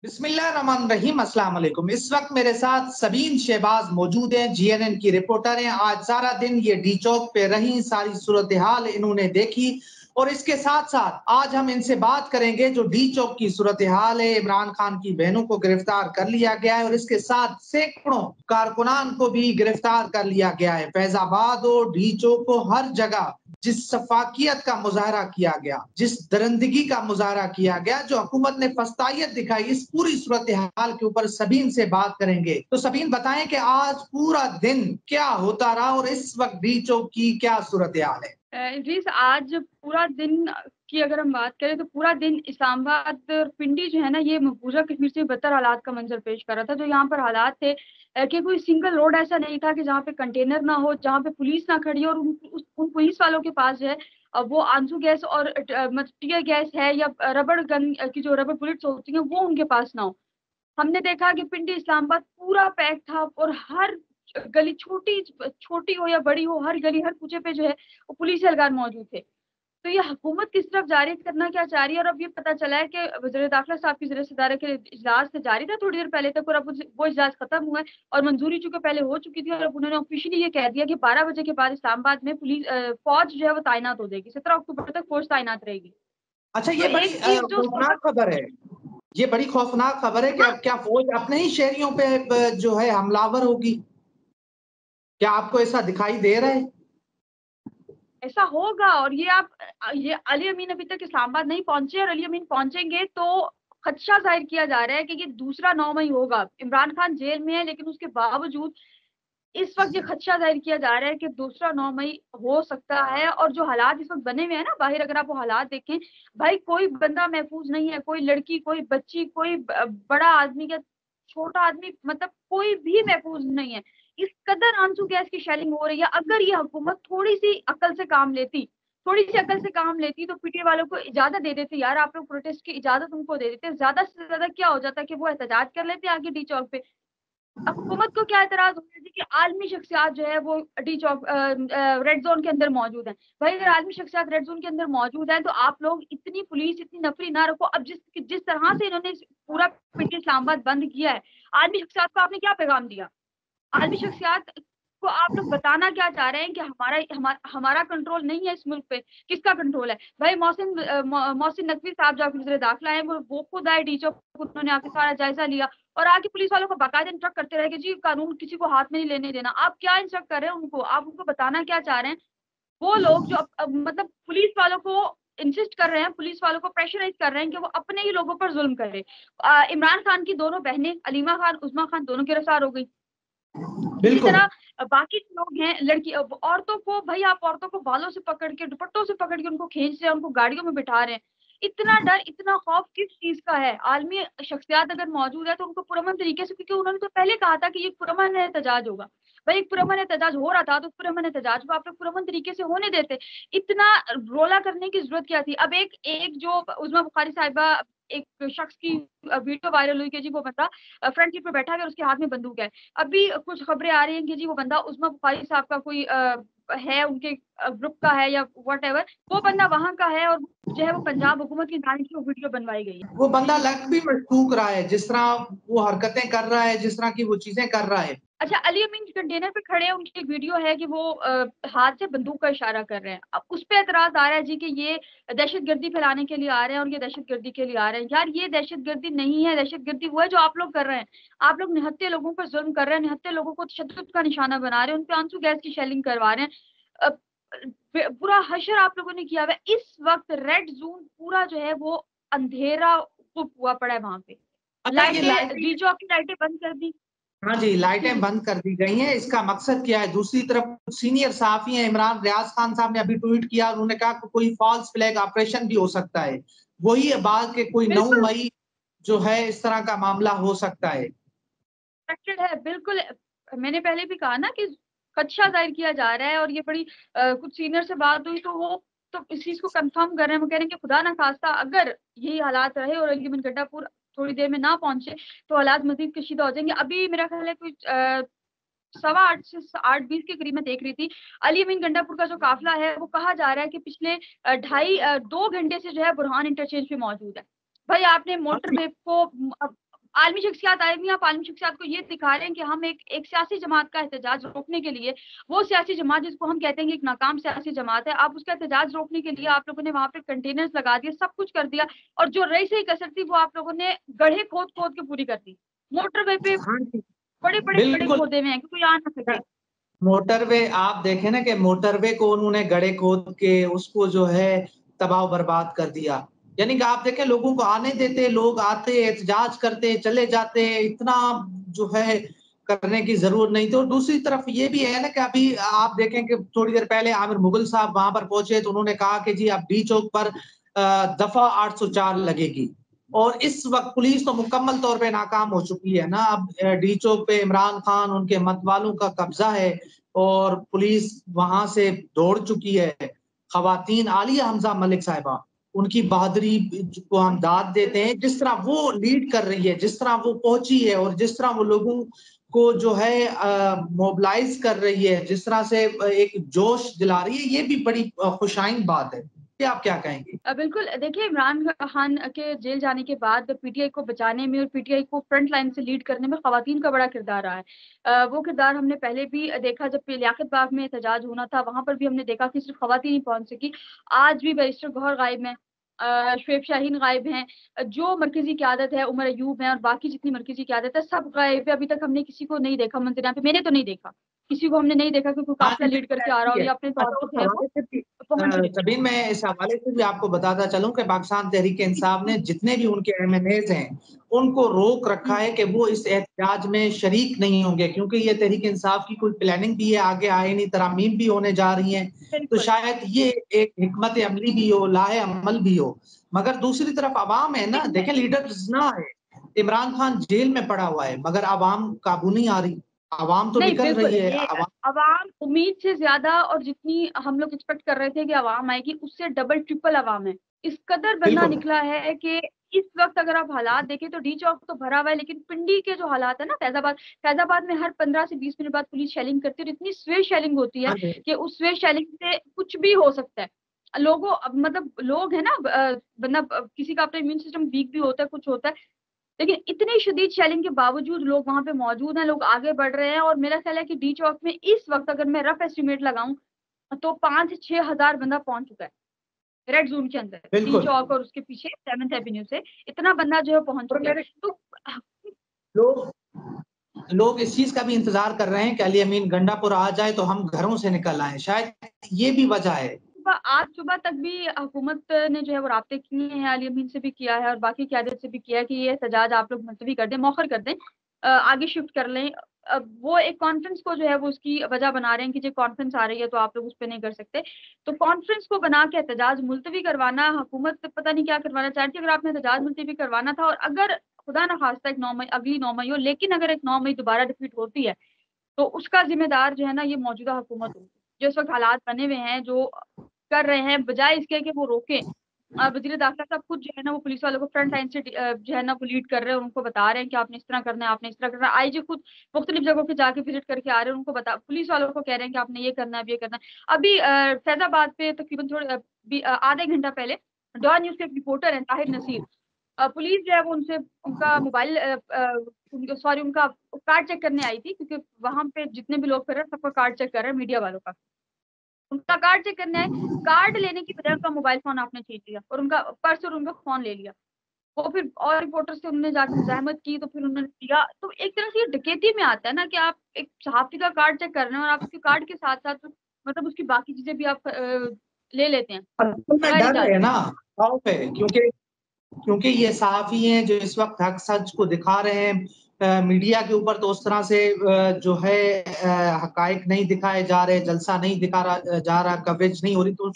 बिस्मिल्लाहिर्रहमानिर्रहीम। अस्सलाम वालेकुम। इस वक्त मेरे साथ सबीन शहबाज मौजूद हैं, जीएनएन की रिपोर्टर हैं। आज सारा दिन ये डी चौक पे रही, सारी सूरत हाल इन्होंने देखी और इसके साथ साथ आज हम इनसे बात करेंगे जो डी चौक की सूरत हाल है। इमरान खान की बहनों को गिरफ्तार कर लिया गया है और इसके साथ सैकड़ों कारकुनान को भी गिरफ्तार कर लिया गया है। फैजाबाद हो, डी चौक हो, हर जगह जिस सफाकियत का मुजाहरा किया गया, जिस दरंदगी का मुजाहरा किया गया, जो हुकूमत ने फस्तायत दिखाई, इस पूरी सूरत हाल के ऊपर सबीन से बात करेंगे। तो सबीन बताएं कि आज पूरा दिन क्या होता रहा और इस वक्त डी चौक की क्या सूरत हाल है? जी, आज पूरा दिन की अगर हम बात करें तो पूरा दिन इस्लामाबाद और पिंडी जो है ना, ये मकबूजा कश्मीर से बदतर हालात का मंजर पेश कर रहा था। जो यहाँ पर हालात थे कि कोई सिंगल रोड ऐसा नहीं था कि जहाँ पे कंटेनर ना हो, जहाँ पे पुलिस ना खड़ी हो और उन पुलिस वालों के पास जो है वो आंसू गैस और टीयर गैस है या रबड़ गन की जो रबड़ बुलेट्स होती हैं वो उनके पास ना हो। हमने देखा कि पिंडी इस्लामाबाद पूरा पैक था और हर गली छोटी छोटी हो या बड़ी हो, हर गली हर कूचे पे जो है वो पुलिस एहलकार मौजूद थे। तो ये हुकूमत किस तरफ जारी करना क्या चाह रही है। और अब ये पता चला है कि वज़ीर दाखिला साहब की ज़रिए सदारत के इजलास से जारी था थोड़ी देर पहले तक और अब वो इजलास खत्म हुआ है और मंजूरी चूंकि पहले हो चुकी थी और अब उन्होंने ऑफिशियली ये कह दिया कि 12 बजे के बाद इस्लामाबाद में पुलिस फौज जो है वो तैनात हो जाएगी। 17 अक्टूबर तक फौज तैनात रहेगी। अच्छा, तो ये बड़ी एक चीज जो खौफनाक खबर है। ये बड़ी खौफनाक खबर है कि अब क्या फौज अपने ही शहरियों पे जो है हमलावर होगी? क्या आपको ऐसा दिखाई दे रहा है? ऐसा होगा। और ये अली अमीन अभी तक इस्लामाबाद नहीं पहुंचे और अली अमीन पहुंचेंगे तो खदशा जाहिर किया जा रहा है कि ये दूसरा 9 मई होगा। इमरान खान जेल में है लेकिन उसके बावजूद इस वक्त ये खदशा जाहिर किया जा रहा है कि दूसरा 9 मई हो सकता है। और जो हालात इस वक्त बने हुए हैं ना बाहर, अगर आप वो हालात देखें, भाई कोई बंदा महफूज नहीं है, कोई लड़की, कोई बच्ची, कोई बड़ा आदमी या छोटा आदमी, मतलब कोई भी महफूज नहीं है। इस कदर आंसू गैस की शेलिंग हो रही है। अगर ये हुकूमत थोड़ी सी अकल से काम लेती, थोड़ी सी अकल से काम लेती तो पीटीए वालों को इजाजत दे देते, यार आप लोग प्रोटेस्ट की इजाजत उनको दे देते। ज्यादा से ज्यादा क्या हो जाता कि वो एहतजाज कर लेते आगे डी चौक पे। अब हुकूमत को क्या एतराज हो रहा है कि आलमी शख्सियात जो है वो डी चौक रेड जोन के अंदर मौजूद है। भाई अगर आलमी शख्सियात रेड जोन के अंदर मौजूद है तो आप लोग इतनी पुलिस, इतनी नफरी ना रखो। अब जिस जिस तरह से इन्होंने पूरा पिंडी इस्लामाबाद बंद किया है, आलमी शख्सियात को आपने क्या पैगाम दिया? आलमी शख्सियात को आप लोग बताना क्या चाह रहे हैं कि हमारा कंट्रोल नहीं है इस मुल्क पे। किसका कंट्रोल है? भाई मोहसिन नकवी साहब जो वज़ीर दाखिला है वो खुद आए डी चौक, उन्होंने आके सारा जायजा लिया और आके पुलिस वालों को बाकायदा इंस्ट्रक्ट करते रहे कि जी कानून किसी को हाथ में नहीं लेने देना। आप क्या इंस्ट्रक्ट कर रहे हैं उनको? आप उनको बताना क्या चाह रहे हैं? वो लोग जो मतलब पुलिस वालों को इंसिस्ट कर रहे हैं, पुलिस वालों को प्रेशराइज कर रहे हैं कि वो अपने ही लोगों पर जुल्म करे। इमरान खान की दोनों बहनें अलीमा खान, उज़मा खान दोनों गिरफ्तार हो गई। इसी बिल्कुल। तरह बाकी जो लोग हैं, लड़की औरतों को, भाई आप औरतों को बालों से पकड़ के, दुपट्टों से पकड़ के उनको खींच रहे हैं, उनको गाड़ियों में बिठा रहे हैं। इतना डर, इतना खौफ किस चीज का है? आलमी शख्सियात अगर मौजूद है तो उनको पुरअमन तरीके से, क्योंकि उन्होंने तो पहले कहा था कि ये पुरअमन एहतजाज होगा। भाई एक पुरअमन एहतजाज हो रहा था तो पुरअमन एहतजाज को आप लोग पुरअमन तरीके से होने देते। इतना रोला करने की जरूरत क्या थी? अब एक एक जो उज़मा बुखारी साहिबा, एक शख्स की वीडियो वायरल हुई कि जी वो बंदा फ्रंट सीट पे बैठा है और उसके हाथ में बंदूक है। अभी कुछ खबरें आ रही हैं कि जी वो बंदा उस्मा बुखारी साहब का कोई है, उनके ग्रुप का है या व्हाटएवर, वो बंदा वहां का है और जो है वो पंजाब हुकूमत की जानिब से वो वीडियो बनवाई गई है। वो बंदा लग भी मशकूक रहा है, जिस तरह वो हरकतें कर रहा है, जिस तरह की वो चीजें कर रहा है। अच्छा, अली अमीन कंटेनर पे खड़े हैं, उनकी एक वीडियो है कि वो हाथ से बंदूक का इशारा कर रहे हैं। अब उस पे एतराज आ रहा है जी कि ये दहशतगर्दी फैलाने के लिए आ रहे हैं और ये दहशतगर्दी के लिए आ रहे हैं। यार ये दहशतगर्दी नहीं है, दहशतगर्दी वो है जो आप लोग कर रहे हैं। आप लोग निहत्थे लोगों पर जुल्म कर रहे हैं, निहत्थे लोगों को तशद्दुद का निशाना बना रहे हैं, उन पे आंसू गैस की शेलिंग करवा रहे हैं। पूरा हशर आप लोगों ने किया हुआ है। इस वक्त रेड जोन पूरा जो है वो अंधेरा हुआ पड़ा है वहां पे। अच्छा, ये लाइटें, लाइटें, डी चौक की लाइटें बंद कर दी। हाँ जी, जी लाइटें जी। बंद कर दी गई हैं। इसका मकसद क्या है? दूसरी तरफ सीनियर सहाफी हैं, इमरान रियाज खान साहब ने अभी ट्वीट किया, उन्होंने कहा कि कोई फॉल्स फ्लैग ऑपरेशन भी हो सकता है। वही बात के कोई 9 बिल्कुल मई जो है इस तरह का मामला हो सकता है। कनेक्टेड है, बिल्कुल। मैंने पहले भी कहा ना कि खदशा जाहिर किया जा रहा है और ये बड़ी कुछ सीनियर से बात हुई तो वो तो इस चीज को कंफर्म कर रहे हैं। वो कह रहे हैं कि खुदा ना खास्ता अगर यही हालात रहे और अली अमीन गड्ढापुर थोड़ी देर में ना पहुंचे तो हालात मजीद कशीदा हो जाएंगे। अभी मेरा ख्याल है कुछ 7:15 से 8:20 के करीब मैं देख रही थी, अली अमीन गंडापुर का जो काफिला है वो कहा जा रहा है कि पिछले 2.5 घंटे से जो है बुरहान इंटरचेंज पे मौजूद है। भाई आपने हाँ मोटर जी। वे को आलमी शख्सियात आए हुए हैं, आप आलमी शख्सियात को ये दिखा रहे हैं कि हम एक सियासी जमात का एहतजाज रोकने के लिए, वो सियासी जमात जिसको हम कहते हैं कि एक नाकाम सियासी जमात है, आप उसका एहतजाज रोकने के लिए आप लोगों ने वहां पे कंटेनर्स लगा दिए, सब कुछ कर दिया, और जो रही सही कसर थी वो आप लोगों ने गड्ढे खोद खोद के पूरी कर दी। मोटरवे पे हाँ जी, बड़े बड़े गड्ढे बिल्कुल। खोदे हुए हैं कि कोई आ ना सके। मोटरवे आप देखें ना कि मोटरवे को उन्होंने गड्ढे खोद के उसको जो है तबाह बर्बाद कर दिया। यानी कि आप देखें लोगों को आने देते, लोग आते, एहतजाज करते, चले जाते, इतना जो है करने की ज़रूरत नहीं थी। और दूसरी तरफ ये भी है ना कि अभी आप देखें कि थोड़ी देर पहले आमिर मुगल साहब वहाँ पर पहुँचे तो उन्होंने कहा कि जी अब डी चौक पर दफ़ा 804 लगेगी। और इस वक़्त पुलिस तो मुकम्मल तौर पे नाकाम हो चुकी है ना। अब डी चौक पे इमरान खान, उनके मतवालों का कब्ज़ा है और पुलिस वहाँ से दौड़ चुकी है। ख़वातीन आलिया हमज़ा मलिक साहिबा, उनकी बहादुरी को हम दाद देते हैं। जिस तरह वो लीड कर रही है, जिस तरह वो पहुँची है और जिस तरह वो लोगों को जो है मोबिलाइज़ कर रही है, जिस तरह से एक जोश दिला रही है, ये भी बड़ी खुशाइन बात है। ये आप क्या कहेंगी? बिल्कुल, देखिए इमरान खान के जेल जाने के बाद पीटीआई को बचाने में और पीटीआई को फ्रंट लाइन से लीड करने में ख़वातीन का बड़ा किरदार रहा है। वो किरदार हमने पहले भी देखा जब लियाकत बाग में एहतजाज होना था, वहाँ पर भी हमने देखा कि सिर्फ ख़वातीन ही पहुँच सकी। आज भी बैरिस्टर गौहर गायब हैं, शुएब शाहीन गायब हैं, जो मरकज़ी क़यादत है, उमर अयूब हैं और बाकी जितनी मरकज़ी क़यादत है सब गायब है। अभी तक हमने किसी को नहीं देखा मंज़िल पे, मैंने तो नहीं देखा। किसी को हमने नहीं देखा कि कोई हाँ काफ़िला जी, लीड करके आ रहा ऐसी हो है। या अपने तौर अच्छा पे उस जो है वो हवाले से भी पहुँच रहे थे। तभी मैं इस हवाले से भी आपको बताता चलूँ कि पाकिस्तान तहरीक-ए-इंसाफ ने जितने भी उनके एमएनएज़ हैं, उनको रोक रखा हुँ, है कि वो इस एहतजाज में शरीक नहीं होंगे क्योंकि ये तहरीक-ए-इंसाफ की कोई प्लानिंग भी है, आगे आईनी तरामीम भी होने जा रही हैं। तो बिल्कुल। शायद ये एक हिकमत अमली भी हो, लाहे अमल भी हो। मगर दूसरी तरफ अवाम है ना, देखिए देखें लीडर्स ना है। इमरान खान जेल में पड़ा हुआ है, मगर अवाम काबू नहीं आ रही। अवाम तो नहीं, निकल बिल्कुल, रही है। ये अवाम उम्मीद से ज़्यादा और जितनी हम लोग एक्सपेक्ट कर रहे थे कि अवाम आएगी, उससे डबल ट्रिपल अवाम है। इस कदर बंदा बिल्कुल। निकला है कि इस वक़्त अगर आप हालात देखें तो डी चौक तो भरा हुआ है, लेकिन पिंडी के जो हालात है ना फैज़ाबाद में हर 15 से 20 मिनट बाद पुलिस शेलिंग करती है और इतनी स्वेयर शेलिंग होती है हाँ जी। कि उस स्वेयर शेलिंग से कुछ भी हो सकता है। लोगों अब मतलब लोग है ना मतलब किसी का अपना इम्यून सिस्टम वीक भी होता है, कुछ होता है। लेकिन इतनी शदीद शेलिंग के बावजूद लोग वहाँ पे मौजूद हैं, लोग आगे बढ़ रहे हैं और मेरा ख़्याल है कि डी चौक में इस वक़्त अगर मैं रफ़ एस्टिमेट लगाऊँ तो 5 से 6 हज़ार बंदा पहुँच चुका है, रेड ज़ोन के अंदर। डी बिल्कुल। चौक और उसके पीछे 7th एवेन्यू से इतना बंदा जो है पहुँच और चुका है। मेरे तो लोग लोग इस चीज़ का भी इंतज़ार कर रहे हैं कि अली अमीन गंडापुर आ जाए तो हम घरों से निकल आएँ, शायद ये भी वजह है। आज सुबह तक भी हुकूमत ने जो है वो राब्ते किए हैं, अली अमीन से भी किया है और बाकी क़यादत से भी किया है कि ये एहतजाज आप लोग मुलतवी कर दें, मौखर कर दें, आगे शिफ्ट कर लें। वो एक कॉन्फ्रेंस को जो है वो उसकी वजह बना रहे हैं कि जो कॉन्फ्रेंस आ रही है तो आप लोग उस पे नहीं कर सकते। तो कॉन्फ्रेंस को बना के एहतजाज मुलतवी करवाना, हुकूमत पता नहीं क्या करवाना चाह रही थी। अगर आपने एहतजाज मुलतवी करवाना था और अगर खुदा ना खास्ता एक 9 मई अगली 9 मई हो, लेकिन अगर एक 9 मई दोबारा रिपीट होती है, तो उसका ज़िम्मेदार जो है ना ये मौजूदा हुकूमत होगी। जो इस वक़्त हालात बने हुए हैं, जो कर रहे हैं, बजाए इसके कि वो रोकें। वज़ीर दाखिला साहब खुद जो है ना वो पुलिस वालों को फ्रंट लाइन से जो है ना वो लीड कर रहे हैं, उनको बता रहे हैं कि आपने इस तरह करना है, आपने इस तरह करना है। आईजी खुद मुख्तलिफ जगहों पे जाके विज़िट करके आ रहे हैं, उनको पुलिस वालों को कह रहे हैं कि आपने ये करना है, अब ये करना है। अभी फैज़ाबाद पे तकरीबन आधे घंटा पहले डॉन न्यूज़ के एक रिपोर्टर हैं ताहिर नसीर, पुलिस जो है वो उनसे उनका मोबाइल उनका कार्ड चेक करने आई थी क्योंकि वहाँ पे जितने भी लोग फिर रहे हैं सबका कार्ड चेक कर रहे हैं मीडिया वालों का। उनका कार्ड चेक करने आए, कार्ड लेने की बजाय उनका मोबाइल फ़ोन आपने छीन लिया और उनका पर्स और उनका फ़ोन ले लिया। वो फिर और रिपोर्टर से उन्होंने जाके मुज़ाहमत की तो फिर उन्होंने दिया। तो एक तरह से ये डकैती में आता है ना कि आप एक सहाफ़ी का कार्ड चेक कर रहे हैं और आप उसके कार्ड के साथ-साथ मतलब उसकी बाकी चीज़ें भी आप ले लेते हैं, असल में गैर डर है इजाज़ती। ना, खौफ है क्योंकि क्योंकि ये सहाफ़ी हैं जो इस वक़्त हक़ सच को दिखा रहे हैं। मीडिया के ऊपर तो उस तरह से जो है हक़ाइक़ नहीं दिखाए जा रहे, जलसा नहीं जा रहा, कवरेज नहीं हो रही, तो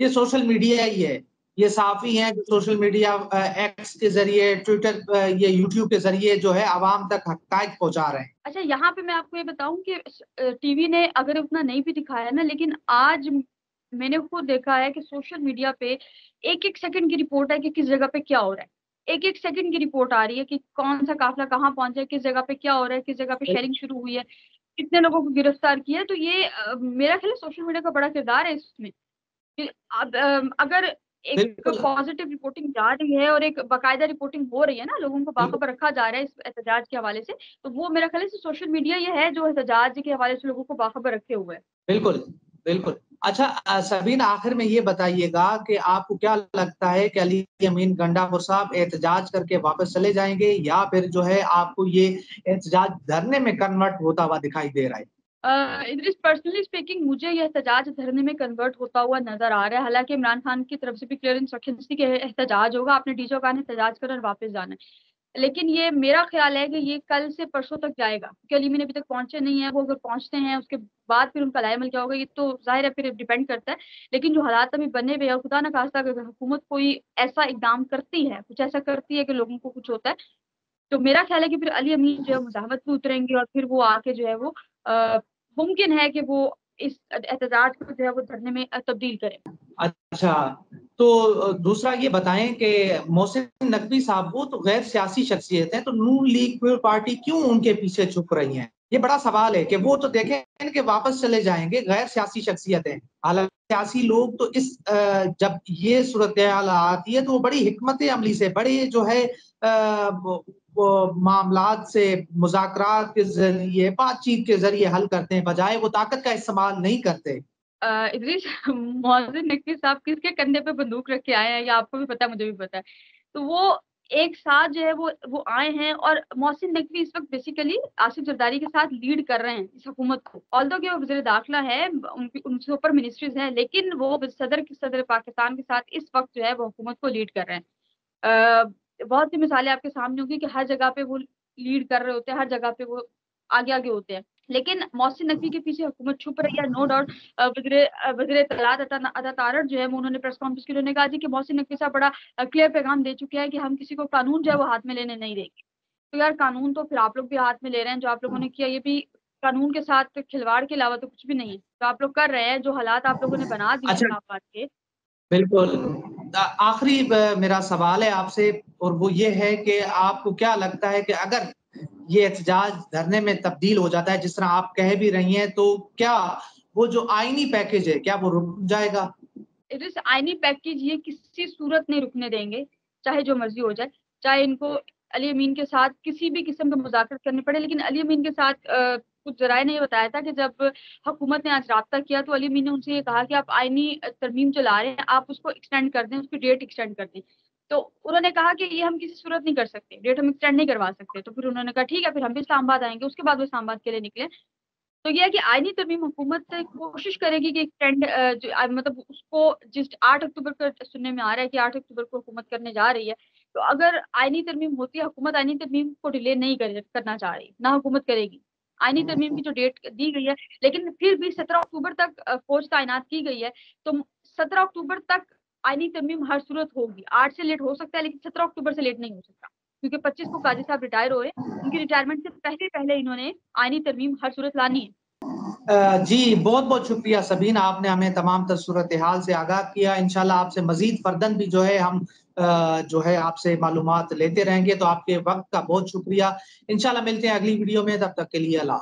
ये सोशल मीडिया ही है। ये सहाफ़ी हैं जो सोशल मीडिया एक्स के ज़रिए, ट्विटर ये यूट्यूब के ज़रिए जो है अवाम तक हक़ाइक़ पहुँचा रहे हैं। अच्छा, यहाँ पे मैं आपको ये बताऊँ कि टीवी ने अगर उतना नहीं भी दिखाया ना, लेकिन आज मैंने खुद देखा है कि सोशल मीडिया पे 1-1 सेकंड की रिपोर्ट है कि किस जगह पे क्या हो रहा है। 1-1 सेकंड की रिपोर्ट आ रही है कि कौन-सा काफ़िला कहाँ पहुँचा है, किस जगह पे क्या हो रहा है, किस जगह पे शेयरिंग शुरू हुई है, कितने लोगों को गिरफ्तार किया है। तो ये मेरा ख़्याल है सोशल मीडिया का बड़ा किरदार है इसमें। कि अब अगर एक बिल्कुल पॉजिटिव रिपोर्टिंग जा रही है और एक बाकायदा रिपोर्टिंग हो रही है ना, लोगों को बिल्कुल बाखबर रखा जा रहा है इस एहतजाज के हवाले से। तो वो मेरा ख्याल है सोशल मीडिया ये है जो एहतजाज के हवाले से लोगों को बाखबर रखे हुए है। बिल्कुल, बिल्कुल। अच्छा सबीन आखिर में ये बताइएगा कि आपको क्या लगता है कि अली अमीन गंडापुर साहब एहतजाज करके वापस चले जाएँगे या फिर जो है आपको ये एहतजाज धरने में कन्वर्ट होता हुआ दिखाई दे रहा है? इद्रिस पर्सनली स्पीकिंग मुझे ये एहतजाज धरने में कन्वर्ट होता हुआ नज़र आ रहा है। हालाँकि इमरान खान की तरफ से भी क्लियर इंस्ट्रक्शंस थी कि एहतजाज होगा, आपने डी चौक आना एहतजाज करना और वापस जाना है। लेकिन ये मेरा ख़्याल है कि ये कल से परसों तक जाएगा, क्योंकि अली अमीन अभी तक पहुँचे नहीं हैं। वो अगर पहुँचते हैं उसके बाद फिर उनका लाएमल क्या होगा ये तो ज़ाहिर है फिर डिपेंड करता है। लेकिन जो हालात अभी बने हुए हैं, खुदा ना ख़ास्ता अगर हुकूमत कोई ऐसा इक़दाम करती है, कुछ ऐसा करती है कि लोगों को कुछ होता है, तो मेरा ख़्याल है कि फिर अली अमीन जो है मुज़ाहमत पे उतरेंगे और फिर वो आके जो है वो मुमकिन है कि वो इस एहतजाज को जो है वो धरने में तब्दील करें। अच्छा, तो दूसरा ये बताएँ कि मोहसिन नकवी साहब वो तो गैर सियासी शख्सियत हैं, तो नून लीग फिर पार्टी क्यों उनके पीछे छुप रही है? ये बड़ा सवाल है कि वो तो देखें कि वापस चले जाएँगे, गैर सियासी शख्सियत हैं। हालाँकि सियासी लोग तो जब ये सूरत-ए-हाल आती है तो वो बड़ी हिकमत अमली से, बड़े जो है वो मामलात से मुज़ाकरात के ज़रिए, बातचीत के ज़रिए हल करते हैं, बजाए वो ताकत का इस्तेमाल नहीं करते। इदरीस मोहसिन नकवी साहब किसके कंधे पे बंदूक रख के आए हैं, ये आपको भी पता है, मुझे भी पता है। तो वो एक साथ जो है वो आए हैं और मोहसिन नकवी इस वक़्त बेसिकली आसिफ ज़रदारी के साथ लीड कर रहे हैं इस हुकूमत को। ऑल्दो कि वो वज़ीर दाखिला है, उनकी उनसे ऊपर मिनिस्ट्रीज़ हैं, लेकिन वो सदर पाकिस्तान के साथ इस वक़्त जो है वो हुकूमत को लीड कर रहे हैं। बहुत सी मिसालें आपके सामने होंगी कि हर जगह पे वो लीड कर रहे होते हैं, हर जगह पे वो आगे-आगे होते हैं। लेकिन मोहसिन नकवी के पीछे हुकूमत छुप रही है, नो डाउट। वज़ीर इत्तलात अता तारड़ जो है वो उन्होंने प्रेस कॉन्फ्रेंस की उन्होंने कहा जी कि मोहसिन नकवी साहब बड़ा क्लियर पैगाम दे चुके हैं कि हम किसी को कानून जो है वो हाथ में लेने नहीं देंगे। तो यार कानून तो फिर आप लोग भी हाथ में ले रहे हैं, जो आप लोगों ने किया ये भी कानून के साथ खिलवाड़ के अलावा तो कुछ भी नहीं है। जो आप लोग कर रहे हैं, जो हालात आप लोगों ने बना दिए अच्छा इस्लामाबाद के। बिल्कुल। आखिरी मेरा सवाल है आपसे और वो ये है कि आपको क्या लगता है कि अगर ये एहतजाज धरने में तब्दील हो जाता है, जिस तरह आप कह भी रही हैं, तो क्या वो जो आईनी पैकेज है, क्या वो रुक जाएगा? इस आईनी पैकेज ये किसी सूरत नहीं रुकने देंगे, चाहे जो मर्ज़ी हो जाए। चाहे इनको अली अमीन के साथ किसी भी किस्म के मुज़ाकरात करने पड़े, लेकिन अली अमीन के साथ कुछ ज़राए ने ये बताया था कि जब हुकूमत ने आज राब्ता किया तो अली अमीन ने उनसे ये कहा कि आप आईनी तरमीम जो ला रहे हैं, आप उसको एक्सटेंड कर दें, उसकी डेट एक्सटेंड कर दें। तो उन्होंने कहा कि ये हम किसी सूरत नहीं कर सकते, डेट हम एक्सटेंड नहीं करवा सकते। तो फिर उन्होंने कहा ठीक है, फिर हम भी इस्लामाबाद आएँगे। उसके बाद वो इस्लामाबाद के लिए निकले। तो ये है कि आईनी तरमीम हुकूमत कोशिश करेगी कि एक्सटेंड मतलब उसको जिस 8 अक्टूबर को सुनने में आ रहा है कि 8 अक्टूबर को हुकूमत करने जा रही है। तो अगर आईनी तरमीम होती है, हुकूमत आईनी तरमीम को डिले नहीं करना चाह रही, ना हुकूमत करेगी। आईनी तरमीम की जो डेट दी गई है, लेकिन फिर भी 17 अक्टूबर तक फ़ौज तैनात की गई है, तो 17 अक्टूबर तक आईनी तरमीम हर सूरत होगी। 8 से लेट हो सकता है, लेकिन 17 अक्टूबर से लेट नहीं हो सकता। क्योंकि 25 को काज़ी साहब रिटायर हो रहे हैं, उनकी रिटायरमेंट से पहले-पहले इन्होंने आईनी तरमीम हर सूरत लानी है। जी, बहुत-बहुत शुक्रिया सबीन, आपने हमें तमाम तर सूरत-ए-हाल से आगाह किया। इंशाअल्लाह आपसे मज़ीद फ़र्दन भी जो है हम जो है आपसे मालूमात लेते रहेंगे, तो आपके वक़्त का बहुत शुक्रिया। इंशाअल्लाह मिलते हैं अगली वीडियो में, तब तक के लिए अल्लाह